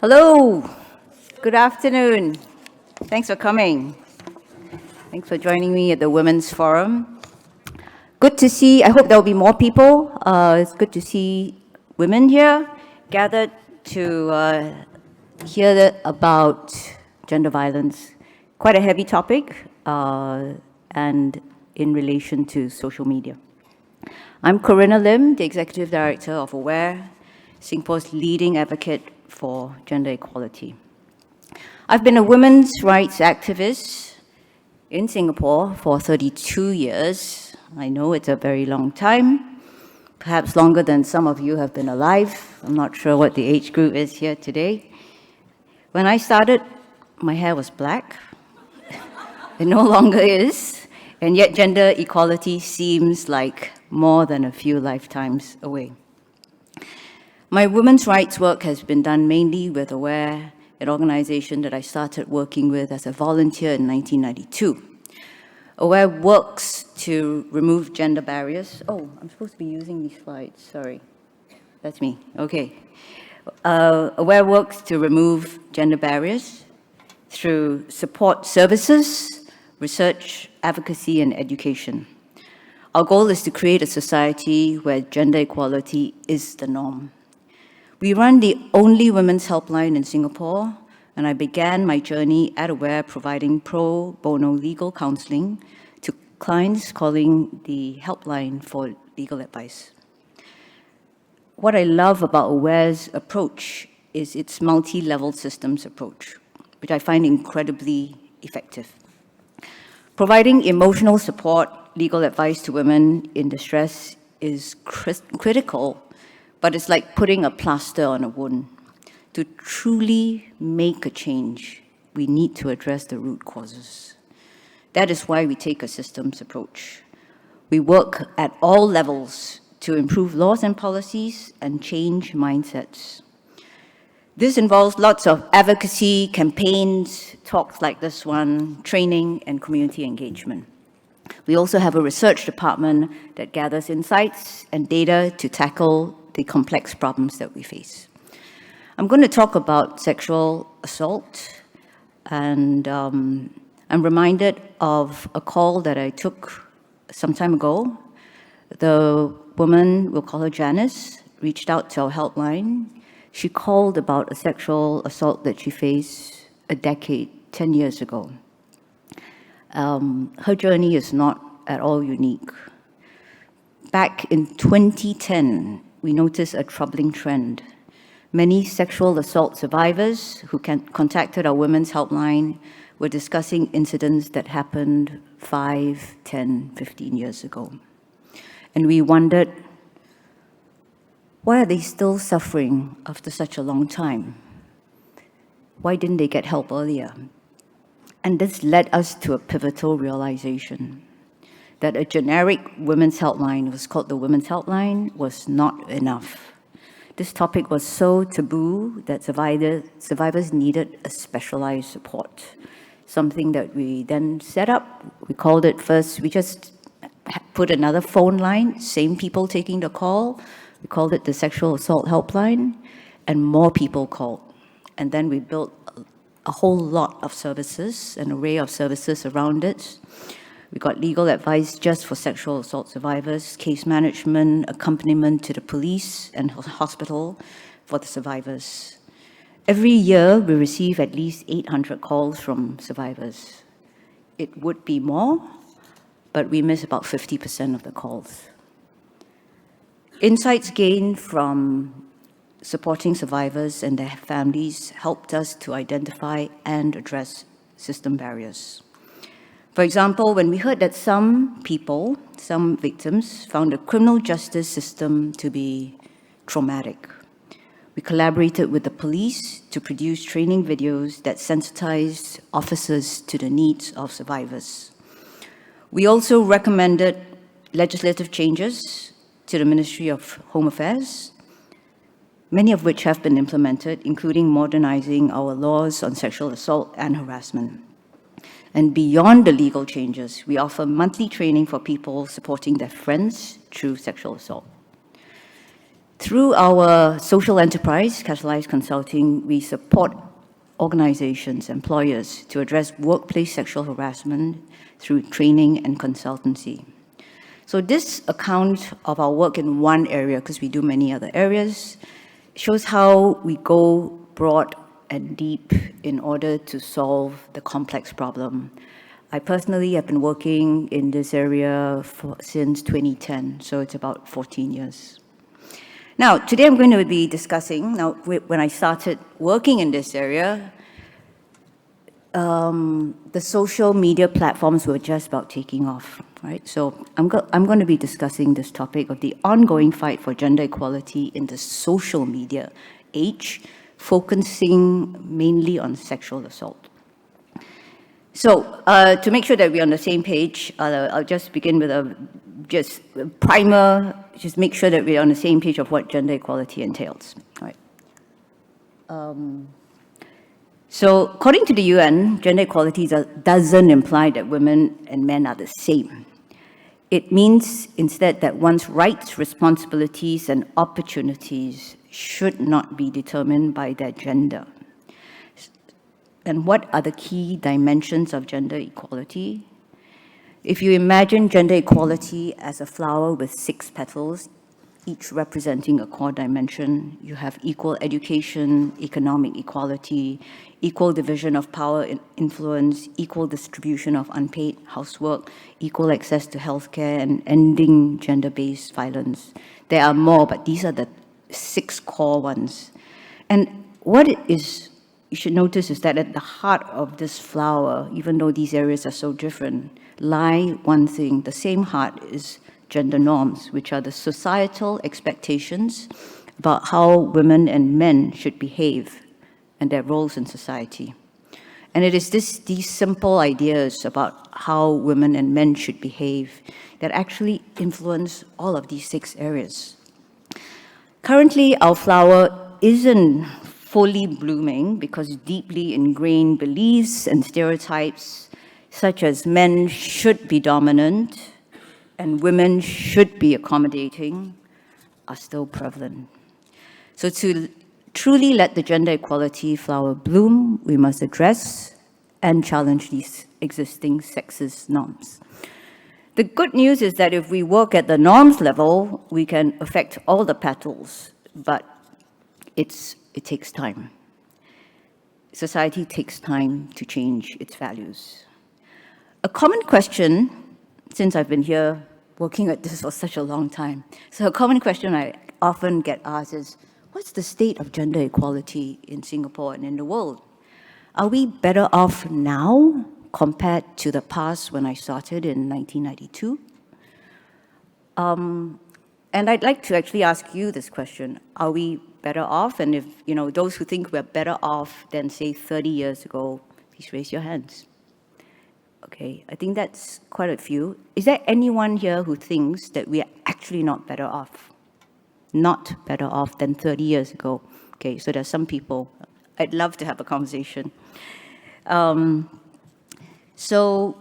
Hello, good afternoon. Thanks for coming. Thanks for joining me at the Women's Forum. Good to see, I hope there'll be more people. It's good to see women here gathered to hear about gender violence. Quite a heavy topic, and in relation to social media. I'm Corinna Lim, the Executive Director of AWARE, Singapore's leading advocate for gender equality. I've been a women's rights activist in Singapore for 32 years. I know it's a very long time, perhaps longer than some of you have been alive. I'm not sure what the age group is here today. When I started, my hair was black. It no longer is, and yet gender equality seems like more than a few lifetimes away. My women's rights work has been done mainly with AWARE, an organization that I started working with as a volunteer in 1992. AWARE works to remove gender barriers. Oh, I'm supposed to be using these slides, sorry. That's me, okay. AWARE works to remove gender barriers through support services, research, advocacy, and education. Our goal is to create a society where gender equality is the norm. We run the only women's helpline in Singapore, and I began my journey at AWARE providing pro bono legal counseling to clients calling the helpline for legal advice. What I love about AWARE's approach is its multi-level systems approach, which I find incredibly effective. Providing emotional support, legal advice to women in distress is critical, but it's like putting a plaster on a wound. To truly make a change, we need to address the root causes. That is why we take a systems approach. We work at all levels to improve laws and policies and change mindsets. This involves lots of advocacy, campaigns, talks like this one, training, and community engagement. We also have a research department that gathers insights and data to tackle the complex problems that we face. I'm going to talk about sexual assault, and I'm reminded of a call that I took some time ago. The woman, we'll call her Janice, reached out to our helpline. She called about a sexual assault that she faced a decade, 10 years ago. Her journey is not at all unique. Back in 2010, we noticed a troubling trend. Many sexual assault survivors who contacted our women's helpline were discussing incidents that happened 5, 10, 15 years ago. And we wondered, why are they still suffering after such a long time? Why didn't they get help earlier? And this led us to a pivotal realization that a generic women's helpline, was called the Women's Helpline, was not enough. This topic was so taboo that survivors needed a specialized support, something that we then set up. We called it first, we just put another phone line, same people taking the call. We called it the Sexual Assault Helpline, and more people called. And then we built a whole lot of services, an array of services around it. We got legal advice just for sexual assault survivors, case management, accompaniment to the police and hospital for the survivors. Every year, we receive at least 800 calls from survivors. It would be more, but we miss about 50% of the calls. Insights gained from supporting survivors and their families helped us to identify and address system barriers. For example, when we heard that some people, some victims, found the criminal justice system to be traumatic, we collaborated with the police to produce training videos that sensitized officers to the needs of survivors. We also recommended legislative changes to the Ministry of Home Affairs, many of which have been implemented, including modernizing our laws on sexual assault and harassment. And beyond the legal changes, we offer monthly training for people supporting their friends through sexual assault. Through our social enterprise, Catalyze Consulting, we support organizations, employers to address workplace sexual harassment through training and consultancy. So this account of our work in one area, because we do many other areas, shows how we go broad and deep in order to solve the complex problem. I personally have been working in this area since 2010, so it's about 14 years. Now, today I'm going to be discussing, when I started working in this area, the social media platforms were just about taking off, right? So I'm going to be discussing this topic of the ongoing fight for gender equality in the social media age, focusing mainly on sexual assault. So to make sure that we're on the same page, I'll just begin with a primer, just make sure that we're on the same page of what gender equality entails, right? So according to the UN, gender equality doesn't imply that women and men are the same. It means instead that one's rights, responsibilities, and opportunities should not be determined by their gender. And what are the key dimensions of gender equality? If you imagine gender equality as a flower with 6 petals, each representing a core dimension, you have equal education, economic equality, equal division of power and influence, equal distribution of unpaid housework, equal access to healthcare, and ending gender-based violence. There are more, but these are the 6 core ones. And what you should notice is that at the heart of this flower, even though these areas are so different, lie one thing. The same heart is gender norms, which are the societal expectations about how women and men should behave and their roles in society. And it is these simple ideas about how women and men should behave that actually influence all of these 6 areas. Currently, our flower isn't fully blooming because deeply ingrained beliefs and stereotypes, such as men should be dominant and women should be accommodating, are still prevalent. So to truly let the gender equality flower bloom, we must address and challenge these existing sexist norms. The good news is that if we work at the norms level, we can affect all the petals, but it takes time. Society takes time to change its values. A common question, since I've been here working at this for such a long time, so a common question I often get asked is, what's the state of gender equality in Singapore and in the world? Are we better off now compared to the past when I started in 1992? And I'd like to actually ask you this question. Are we better off? And if, those who think we're better off than, say, 30 years ago, please raise your hands. Okay, I think that's quite a few. Is there anyone here who thinks that we are actually not better off? Not better off than 30 years ago? Okay, so there's some people. I'd love to have a conversation. So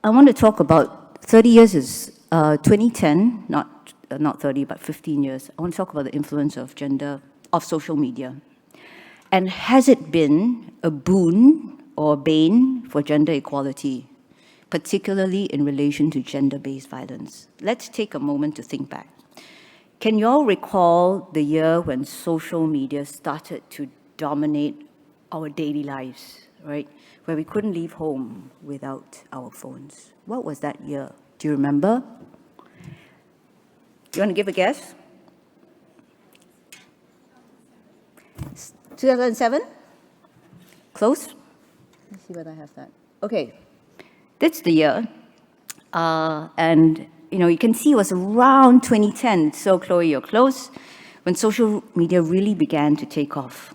I want to talk about 30 years is 2010, not 30, but 15 years. I want to talk about the influence of social media. And has it been a boon or a bane for gender equality, particularly in relation to gender-based violence? Let's take a moment to think back. Can you all recall the year when social media started to dominate our daily lives, right? Where we couldn't leave home without our phones. What was that year? Do you remember? Do you want to give a guess? 2007? Close? Let's see whether I have that. Okay, that's the year. And you can see it was around 2010. So Chloe, you're close, when social media really began to take off.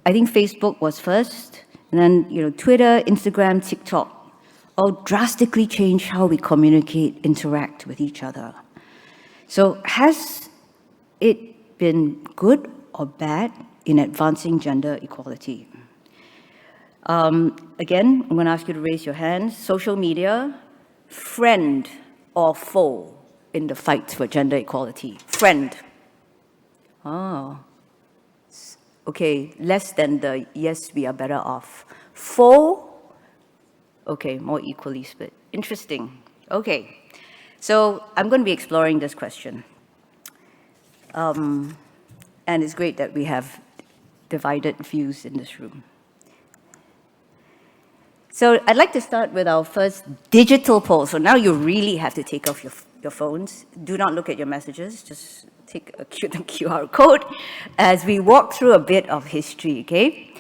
I think Facebook was first, and then Twitter, Instagram, TikTok, all drastically changed how we communicate, interact with each other. So has it been good or bad in advancing gender equality? Again, I'm going to ask you to raise your hands. Social media, friend or foe in the fight for gender equality? Friend. Oh, okay, less than the yes, we are better off. Foe. Okay, more equally split. Interesting. Okay, so I'm going to be exploring this question. And it's great that we have divided views in this room. So I'd like to start with our first digital poll. So now you really have to take off your phones. Do not look at your messages. Just take the QR code as we walk through a bit of history, okay?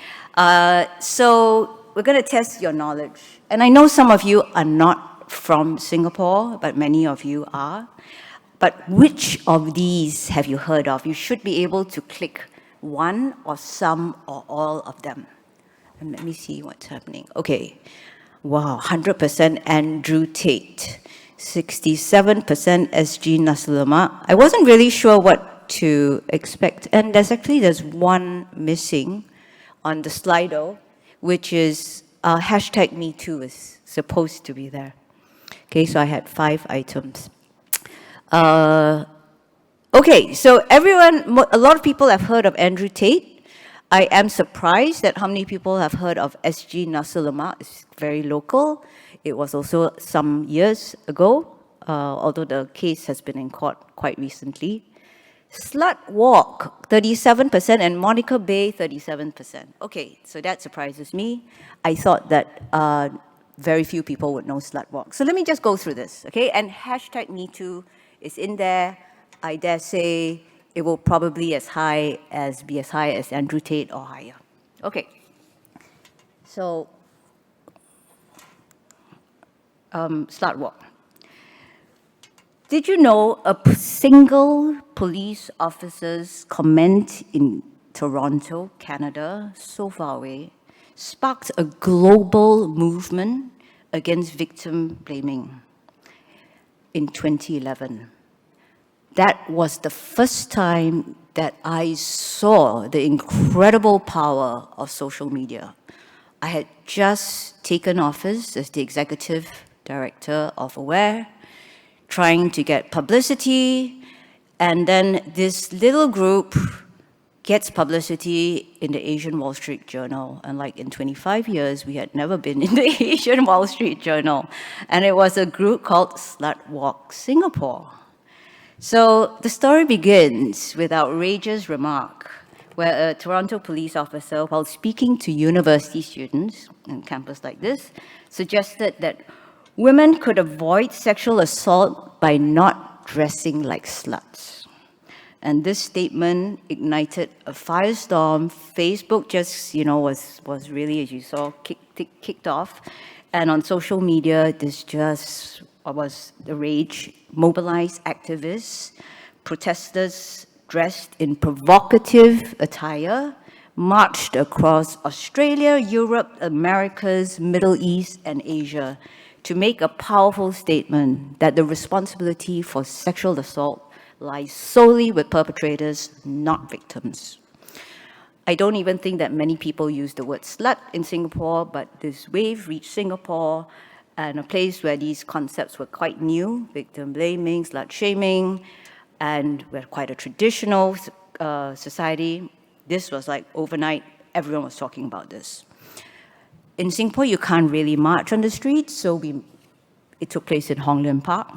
So we're going to test your knowledge. And I know some of you are not from Singapore, but many of you are. But which of these have you heard of? You should be able to click one or some or all of them. And let me see what's happening. Okay. Wow, 100% Andrew Tate, 67% SG Nasilama. I wasn't really sure what to expect. And there's one missing on the Slido, which is hashtag #MeToo is supposed to be there. Okay, so I had 5 items. Okay, so a lot of people have heard of Andrew Tate. I am surprised at how many people have heard of SG Nasilama. It's very local. It was also some years ago, although the case has been in court quite recently. Slut Walk, 37%, and Monica Bay, 37%. Okay, so that surprises me. I thought that very few people would know Slut Walk. So let me just go through this, okay? And hashtag #MeToo is in there. I dare say it will probably be as high as Andrew Tate or higher. Okay. So, Slut Walk. Did you know a single police officer's comment in Toronto, Canada, so far away, sparked a global movement against victim blaming in 2011? That was the first time that I saw the incredible power of social media. I had just taken office as the executive director of AWARE, trying to get publicity, and then this little group gets publicity in the Asian Wall Street Journal. And like in 25 years, we had never been in the Asian Wall Street Journal. And it was a group called Slut Walk Singapore. So the story begins with outrageous remark where a Toronto police officer, while speaking to university students on campus like this, suggested that women could avoid sexual assault by not dressing like sluts. And this statement ignited a firestorm. Facebook just, was really, as you saw, kicked off. And on social media, this just was the rage. Mobilized activists, protesters dressed in provocative attire, marched across Australia, Europe, Americas, Middle East, and Asia to make a powerful statement that the responsibility for sexual assault lies solely with perpetrators, not victims. I don't even think that many people use the word slut in Singapore, but this wave reached Singapore, and a place where these concepts were quite new, victim blaming, slut shaming, and we're quite a traditional society. This was like overnight, everyone was talking about this. In Singapore, you can't really march on the streets, so it took place in Hong Lim Park,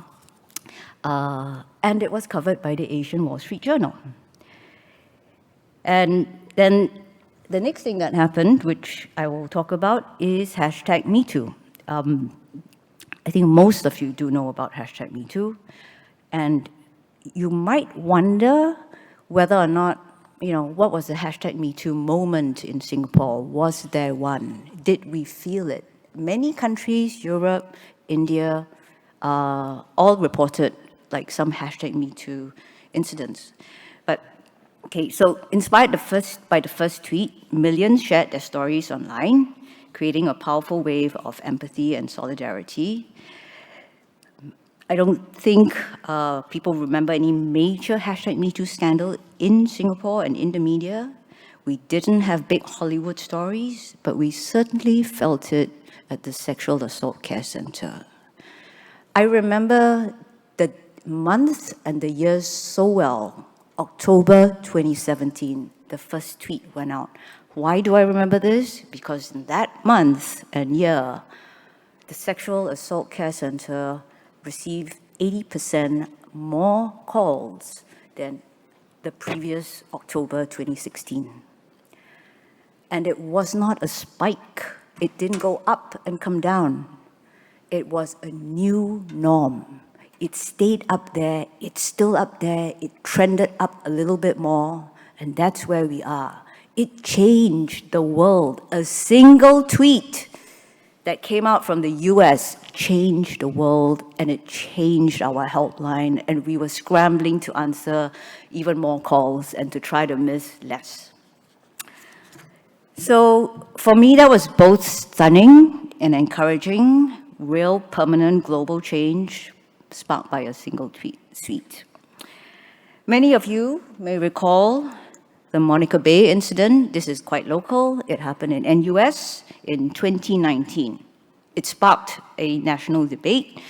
and it was covered by the Asian Wall Street Journal. And then the next thing that happened, which I will talk about, is hashtag #MeToo. I think most of you do know about hashtag #MeToo, and you might wonder whether or not, what was the hashtag #MeToo moment in Singapore? Was there one? Did we feel it? Many countries, Europe, India, all reported like some hashtag #MeToo incidents. But okay, so inspired by the first tweet, millions shared their stories online, creating a powerful wave of empathy and solidarity. I don't think people remember any major hashtag #MeToo scandal in Singapore and in the media. We didn't have big Hollywood stories, but we certainly felt it at the Sexual Assault Care Center. I remember that month and the year so well. October 2017, the first tweet went out. Why do I remember this? Because in that month and year, the Sexual Assault Care Center received 80% more calls than the previous October 2016. And it was not a spike. It didn't go up and come down. It was a new norm. It stayed up there, it's still up there, it trended up a little bit more, and that's where we are. It changed the world. A single tweet that came out from the US changed the world, and it changed our helpline, and we were scrambling to answer even more calls and to try to miss less. So for me, that was both stunning and encouraging, real permanent global change sparked by a single tweet. Many of you may recall the Monica Bay incident. This is quite local. It happened in NUS in 2019. It sparked a national debate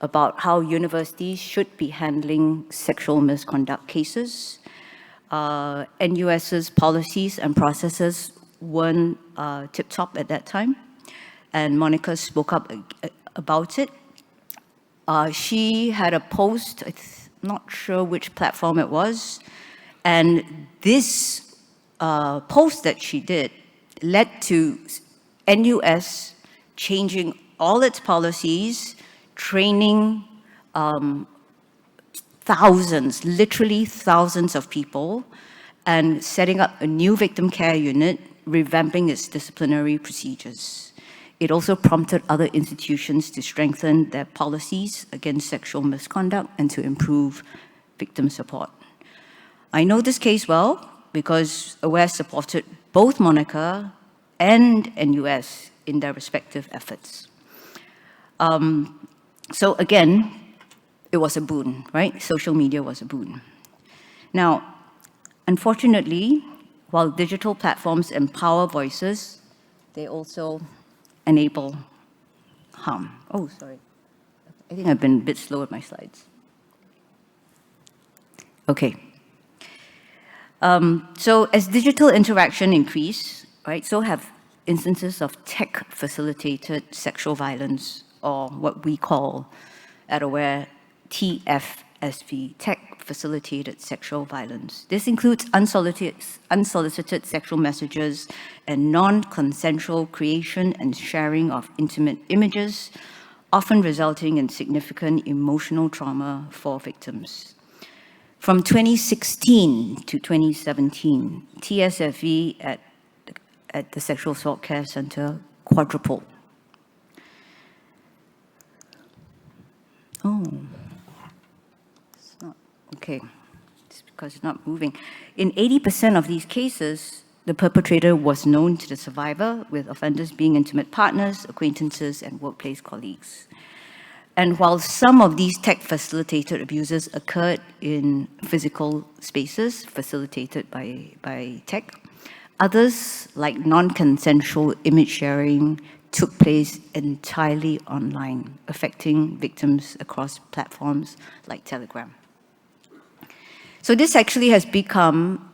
about how universities should be handling sexual misconduct cases. NUS's policies and processes weren't tip-top at that time, and Monica spoke up about it. She had a post, I'm not sure which platform it was, and this post that she did led to NUS changing all its policies, training thousands, literally thousands of people, and setting up a new victim care unit, revamping its disciplinary procedures. It also prompted other institutions to strengthen their policies against sexual misconduct and to improve victim support. I know this case well because AWARE supported both Monica and NUS in their respective efforts. So again, it was a boon, right? Social media was a boon. Now, unfortunately, while digital platforms empower voices, they also enable harm. Oh, sorry. I think I've been a bit slow with my slides. Okay. So as digital interaction increase, right, so have instances of tech-facilitated sexual violence, or what we call at AWARE TFSV, tech-facilitated sexual violence. This includes unsolicited sexual messages and non-consensual creation and sharing of intimate images, often resulting in significant emotional trauma for victims. From 2016 to 2017, TSFV at the Sexual Assault Care Center quadrupled. Oh. Okay, it's because it's not moving. In 80% of these cases, the perpetrator was known to the survivor, with offenders being intimate partners, acquaintances, and workplace colleagues. And while some of these tech-facilitated abuses occurred in physical spaces facilitated by tech, others, like non-consensual image sharing, took place entirely online, affecting victims across platforms like Telegram. So this actually has become,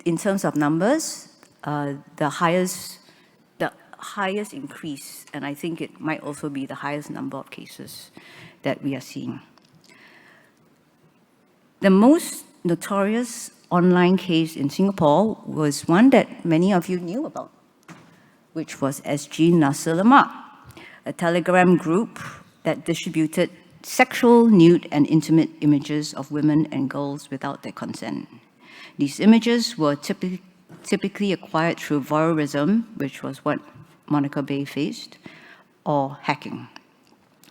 in terms of numbers, the highest increase, and I think it might also be the highest number of cases that we are seeing. The most notorious online case in Singapore was one that many of you knew about, which was SG Nasser Lemak, a Telegram group that distributed sexual, nude, and intimate images of women and girls without their consent. These images were typically acquired through voyeurism, which was what Monica Bay faced, or hacking.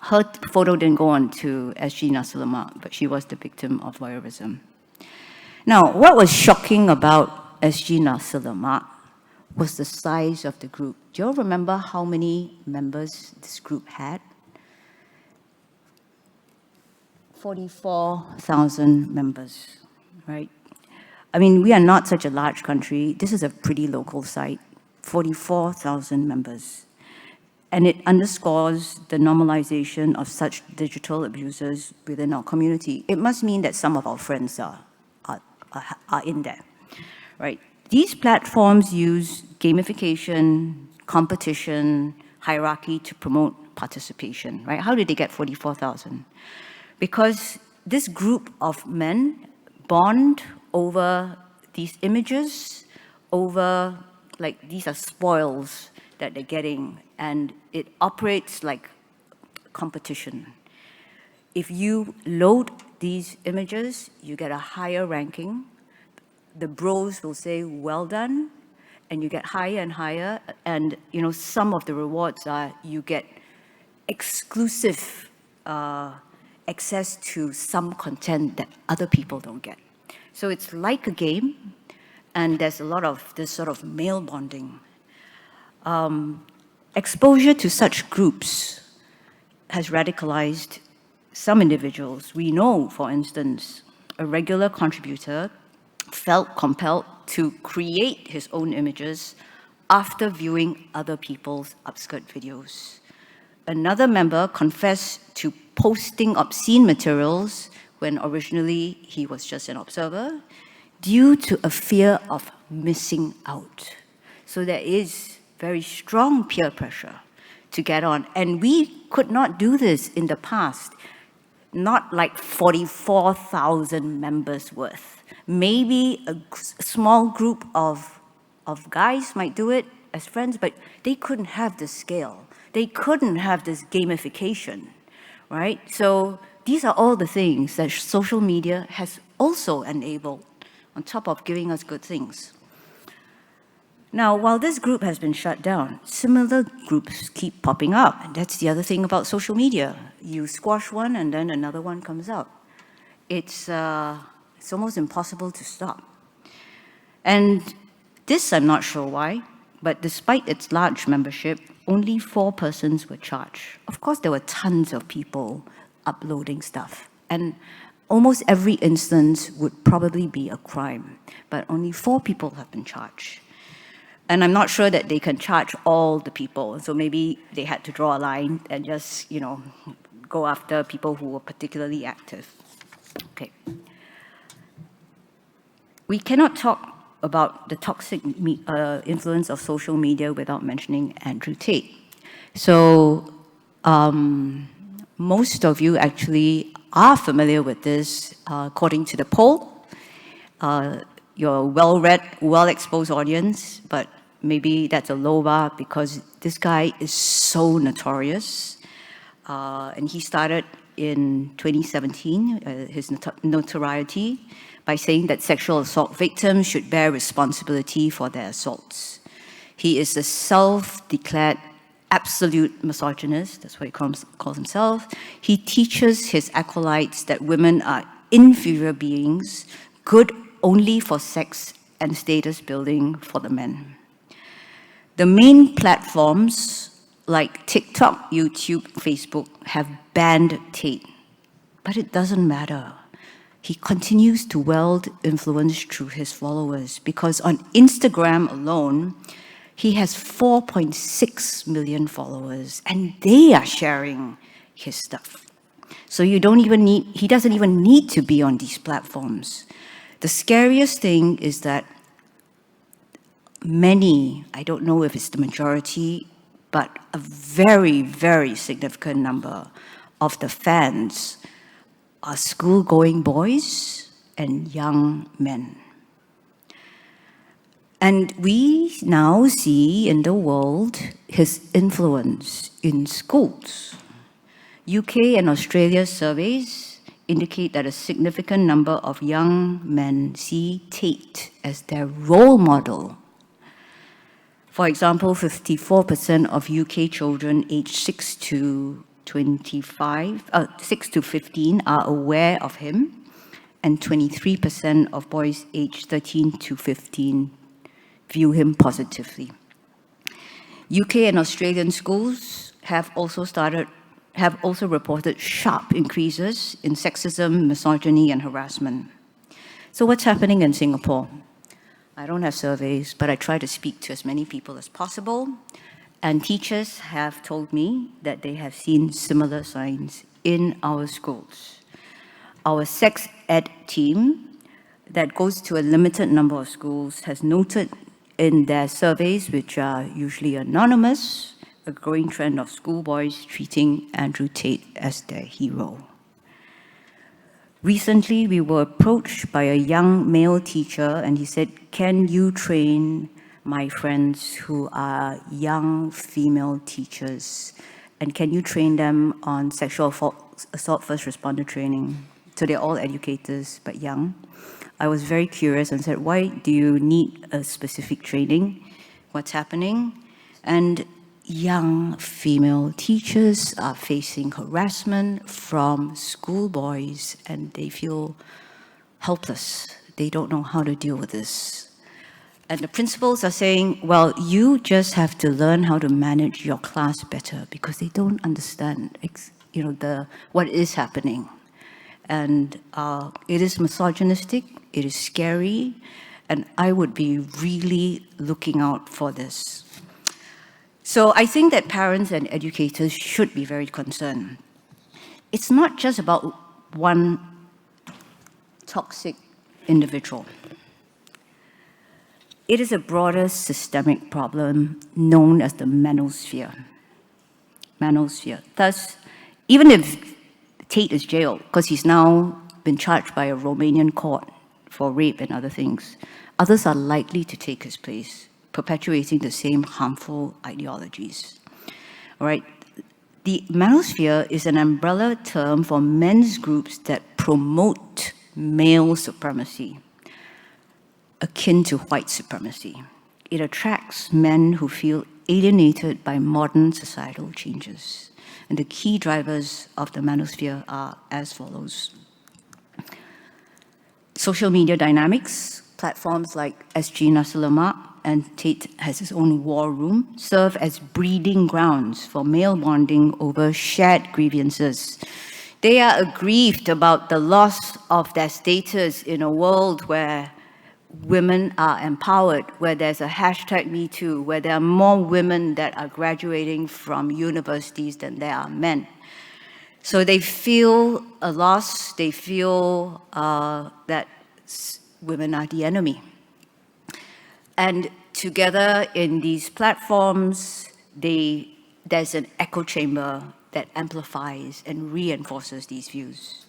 Her photo didn't go on to SG Nasser Lemak, but she was the victim of voyeurism. Now, what was shocking about SG Nasser Lemak was the size of the group. Do you all remember how many members this group had? 44,000 members, right? I mean, we are not such a large country. This is a pretty local site. 44,000 members. and it underscores the normalization of such digital abusers within our community. It must mean that some of our friends are in there, right? These platforms use gamification, competition, hierarchy to promote participation, right? How did they get 44,000? Because this group of men bond over these images, over, like, these are spoils that they're getting, and it operates like competition. If you load these images, you get a higher ranking. The bros will say, well done, and you get higher and higher, and some of the rewards are you get exclusive access to some content that other people don't get. So it's like a game, and there's a lot of this sort of male bonding. Exposure to such groups has radicalized some individuals. We know, for instance, a regular contributor felt compelled to create his own images after viewing other people's upskirt videos. Another member confessed to posting obscene materials when originally he was just an observer due to a fear of missing out. So there is very strong peer pressure to get on. And we could not do this in the past, not like 44,000 members worth. Maybe a small group of guys might do it as friends, but they couldn't have the scale. They couldn't have this gamification, right? So these are all the things that social media has also enabled, on top of giving us good things. Now, while this group has been shut down, similar groups keep popping up. And that's the other thing about social media. You squash one and then another one comes up. It's almost impossible to stop. And this, I'm not sure why, but despite its large membership, only 4 persons were charged. Of course, there were tons of people uploading stuff. And almost every instance would probably be a crime, but only 4 people have been charged. And I'm not sure that they can charge all the people. So maybe they had to draw a line and just, go after people who were particularly active. Okay. We cannot talk about the toxic influence of social media without mentioning Andrew Tate. So most of you actually are familiar with this, according to the poll. You're a well-read, well-exposed audience, but maybe that's a low bar because this guy is so notorious. And he started in 2017, his notoriety, by saying that sexual assault victims should bear responsibility for their assaults. He is a self-declared absolute misogynist, that's what he calls himself. He teaches his acolytes that women are inferior beings, good only for sex and status building for the men. The main platforms like TikTok, YouTube, Facebook have banned Tate, but it doesn't matter. He continues to wield influence through his followers because on Instagram alone, he has 4.6 million followers and they are sharing his stuff. So he doesn't even need to be on these platforms. The scariest thing is that many, I don't know if it's the majority, but a very, very significant number of the fans are school-going boys and young men. And we now see in the world his influence in schools. UK and Australia surveys indicate that a significant number of young men see Tate as their role model. For example, 54% of UK children aged 6 to 15 are aware of him, and 23% of boys aged 13 to 15 view him positively. UK and Australian schools have also reported sharp increases in sexism, misogyny, and harassment. So what's happening in Singapore? I don't have surveys, but I try to speak to as many people as possible. And teachers have told me that they have seen similar signs in our schools. Our sex ed team that goes to a limited number of schools has noted in their surveys, which are usually anonymous, a growing trend of schoolboys treating Andrew Tate as their hero. Recently, we were approached by a young male teacher, and he said, "Can you train my friends who are young female teachers, and can you train them on sexual assault first responder training?" So they're all educators, but young. I was very curious and said, "Why do you need a specific training? What's happening?" And young female teachers are facing harassment from schoolboys, and they feel helpless. They don't know how to deal with this. And the principals are saying, well, you just have to learn how to manage your class better, because they don't understand what is happening. And it is misogynistic, it is scary, and I would be really looking out for this. So I think that parents and educators should be very concerned. It's not just about one toxic individual. It is a broader systemic problem known as the manosphere. Thus, even if Tate is jailed, because he's now been charged by a Romanian court for rape and other things, others are likely to take his place, perpetuating the same harmful ideologies. All right. The manosphere is an umbrella term for men's groups that promote male supremacy, akin to white supremacy. It attracts men who feel alienated by modern societal changes. And the key drivers of the manosphere are as follows. Social media dynamics, platforms like SG Nasilemak and Tate has his own war room, serve as breeding grounds for male bonding over shared grievances. They are aggrieved about the loss of their status in a world where women are empowered, where there's a hashtag #MeToo, where there are more women that are graduating from universities than there are men. So they feel a loss, they feel that women are the enemy. And together in these platforms, there's an echo chamber that amplifies and reinforces these views.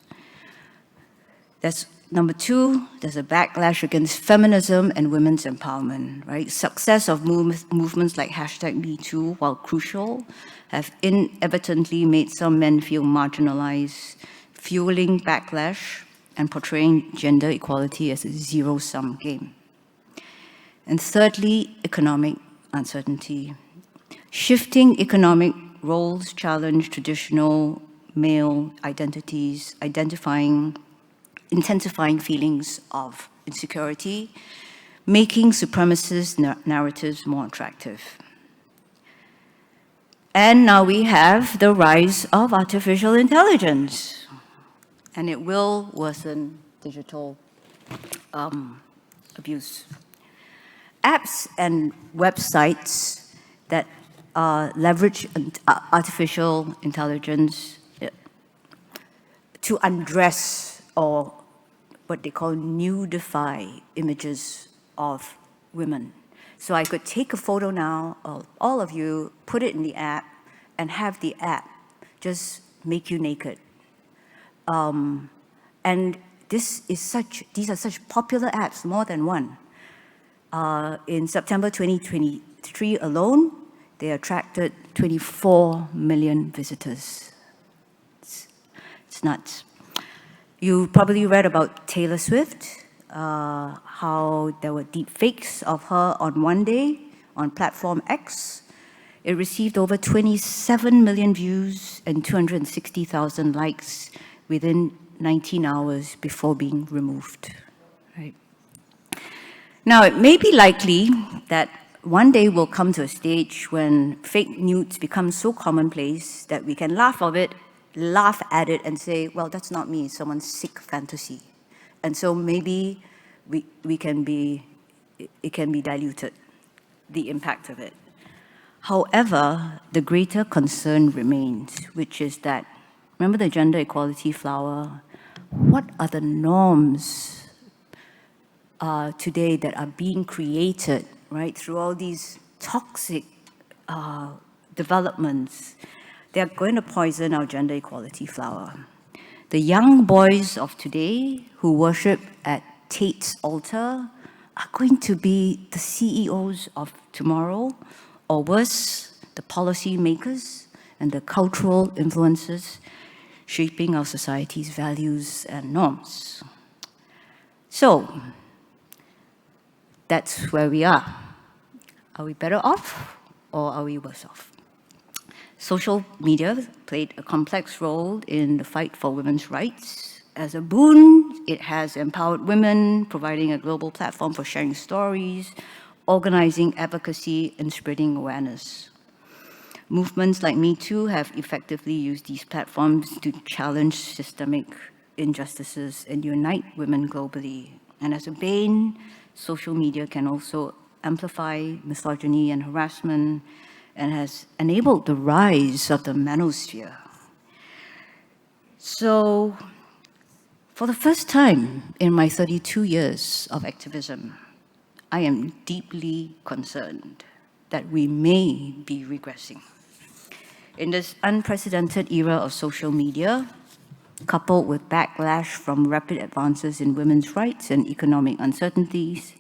That's number two, there's a backlash against feminism and women's empowerment, right? Success of movements like #MeToo, while crucial, have inadvertently made some men feel marginalized, fueling backlash and portraying gender equality as a zero-sum game. And thirdly, economic uncertainty. Shifting economic roles challenge traditional male identities, intensifying feelings of insecurity, making supremacist narratives more attractive. And now we have the rise of artificial intelligence, and it will worsen digital abuse. Apps and websites that leverage artificial intelligence to undress or what they call nudify images of women. So I could take a photo now of all of you, put it in the app, and have the app just make you naked. And these are such popular apps, more than one. In September 2023 alone, they attracted 24 million visitors. It's nuts. You probably read about Taylor Swift, how there were deep fakes of her on one day on platform X. It received over 27 million views and 260,000 likes within 19 hours before being removed. Right? Now, it may be likely that one day we'll come to a stage when fake nudes become so commonplace that we can laugh at it and say, well, that's not me, it's someone's sick fantasy. And so maybe it can be diluted, the impact of it. However, the greater concern remains, which is that, remember the gender equality flower? What are the norms today that are being created, right, through all these toxic developments? They're going to poison our gender equality flower. The young boys of today who worship at Tate's altar are going to be the CEOs of tomorrow, or worse, the policy makers and the cultural influencers shaping our society's values and norms. So, that's where we are. Are we better off or are we worse off? Social media played a complex role in the fight for women's rights. As a boon, it has empowered women, providing a global platform for sharing stories, organizing advocacy, and spreading awareness. Movements like Me Too have effectively used these platforms to challenge systemic injustices and unite women globally. And as a bane, social media can also amplify misogyny and harassment, and has enabled the rise of the manosphere. So, for the first time in my 32 years of activism, I am deeply concerned that we may be regressing. In this unprecedented era of social media, coupled with backlash from rapid advances in women's rights and economic uncertainties,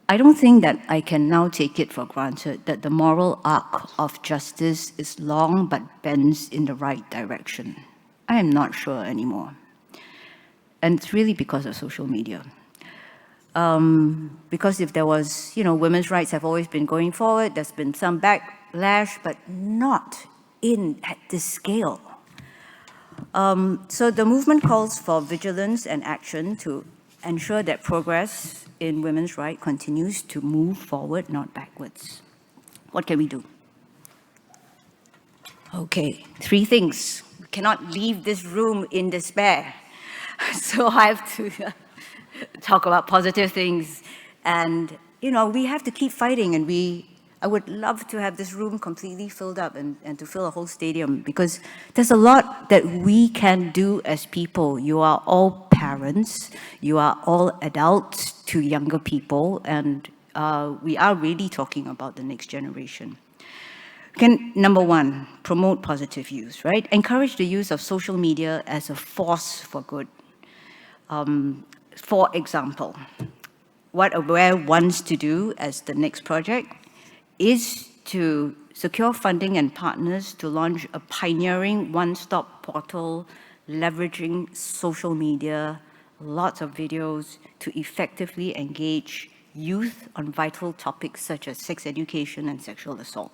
I don't think that I can now take it for granted that the moral arc of justice is long but bends in the right direction. I am not sure anymore. And it's really because of social media. Because if there was, women's rights have always been going forward, there's been some backlash, but not at this scale. So the movement calls for vigilance and action to ensure that progress in women's rights continues to move forward, not backwards. What can we do? Okay, 3 things. We cannot leave this room in despair. So I have to talk about positive things. And, we have to keep fighting. And I would love to have this room completely filled up and to fill a whole stadium, because there's a lot that we can do as people. You are all parents, you are all adults to younger people, and we are really talking about the next generation. Number 1, promote positive use, right? Encourage the use of social media as a force for good. For example, what Aware wants to do as the next project is to secure funding and partners to launch a pioneering one-stop portal leveraging social media, lots of videos to effectively engage youth on vital topics such as sex education and sexual assault.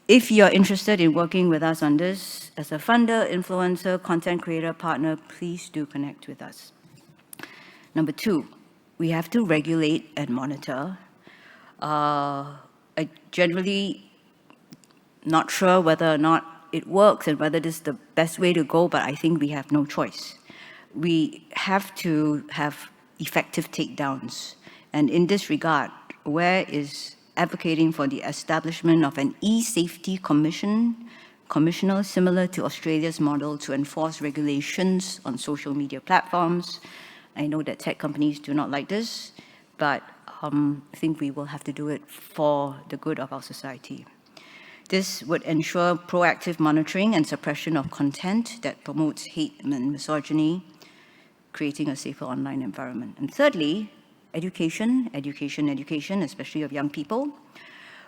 If you're interested in working with us on this, as a funder, influencer, content creator, partner, please do connect with us. Number 2, we have to regulate and monitor. I generally not sure whether or not it works and whether this is the best way to go, but I think we have no choice. We have to have effective takedowns. And in this regard, Aware is advocating for the establishment of an e-safety commissioner similar to Australia's model to enforce regulations on social media platforms. I know that tech companies do not like this, but I think we will have to do it for the good of our society. This would ensure proactive monitoring and suppression of content that promotes hate and misogyny, creating a safer online environment. And thirdly, education, especially of young people.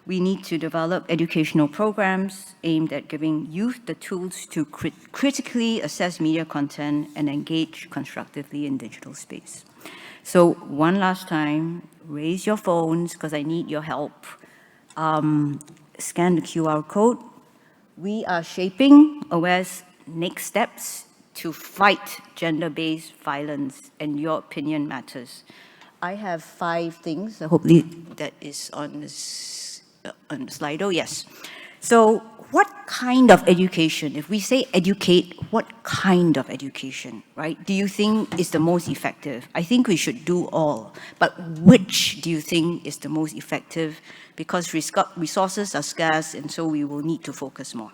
We need to develop educational programs aimed at giving youth the tools to critically assess media content and engage constructively in digital space. So one last time, raise your phones because I need your help. Scan the QR code. We are shaping Aware's next steps to fight gender-based violence, and your opinion matters. I have 5 things. Hopefully that is on the Slido. Yes. So what kind of education? If we say educate, what kind of education, right? Do you think is the most effective? I think we should do all, but which do you think is the most effective? Because resources are scarce, and so we will need to focus more.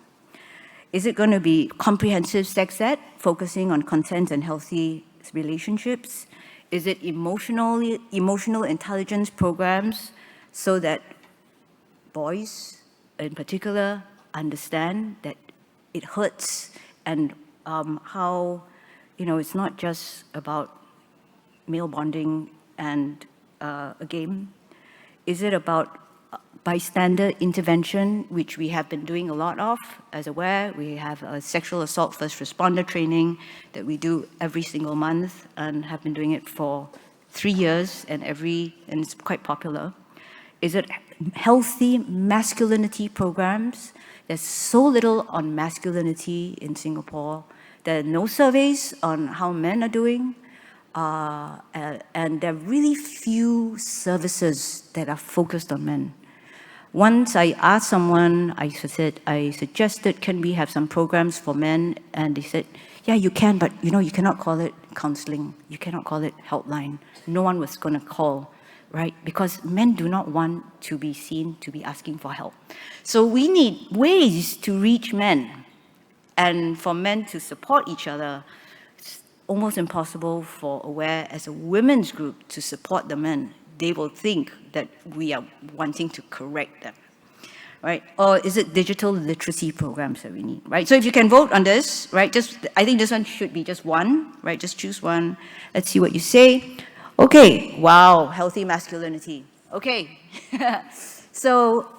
Is it going to be comprehensive sex ed, focusing on consent and healthy relationships? Is it emotional intelligence programs so that boys in particular understand that it hurts, and how, it's not just about male bonding and a game? Is it about bystander intervention, which we have been doing a lot of? As aware, we have a sexual assault first responder training that we do every single month and have been doing it for 3 years, and it's quite popular. Is it healthy masculinity programs? There's so little on masculinity in Singapore. There are no surveys on how men are doing, and there are really few services that are focused on men. Once I asked someone, I suggested, can we have some programs for men? And they said, yeah, you can, but you cannot call it counseling. You cannot call it helpline. No one was going to call, right? Because men do not want to be seen to be asking for help. So we need ways to reach men, and for men to support each other. It's almost impossible for Aware as a women's group to support the men. They will think that we are wanting to correct them, right? Or is it digital literacy programs that we need, right? So if you can vote on this, right, I think this one should be just one, right? Just choose one. Let's see what you say. Okay, wow, healthy masculinity. Okay, so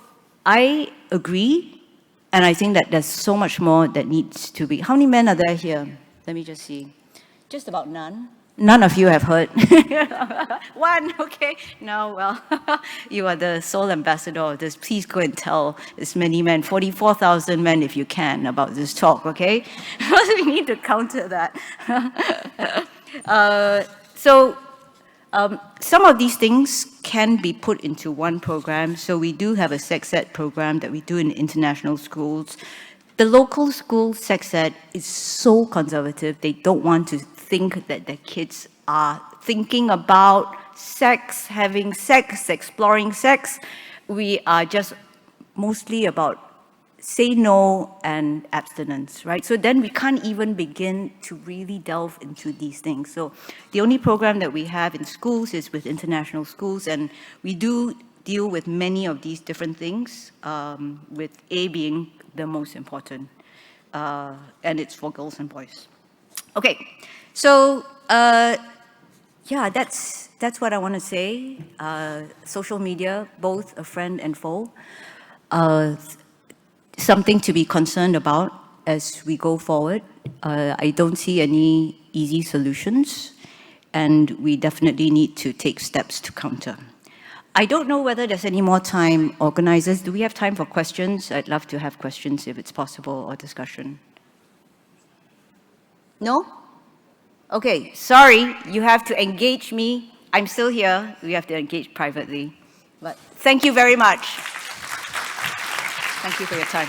I agree, and I think that there's so much more that needs to be. How many men are there here? Let me just see. Just about none. None of you have heard. One, okay. No, well, you are the sole ambassador of this. Please go and tell as many men, 44,000 men if you can, about this talk, okay? We need to counter that. Some of these things can be put into one program. So we do have a sex ed program that we do in international schools. The local school sex ed is so conservative. They don't want to think that their kids are thinking about sex, having sex, exploring sex. We are just mostly about say no and abstinence, right? So then we can't even begin to really delve into these things. So the only program that we have in schools is with international schools, and we do deal with many of these different things, with A being the most important, and it's for girls and boys. Okay, so yeah, that's what I want to say. Social media, both a friend and foe, something to be concerned about as we go forward. I don't see any easy solutions, and we definitely need to take steps to counter. I don't know whether there's any more time. Organizers, do we have time for questions? I'd love to have questions if it's possible, or discussion. No? Okay, sorry, you have to engage me. I'm still here. We have to engage privately. But thank you very much. Thank you for your time.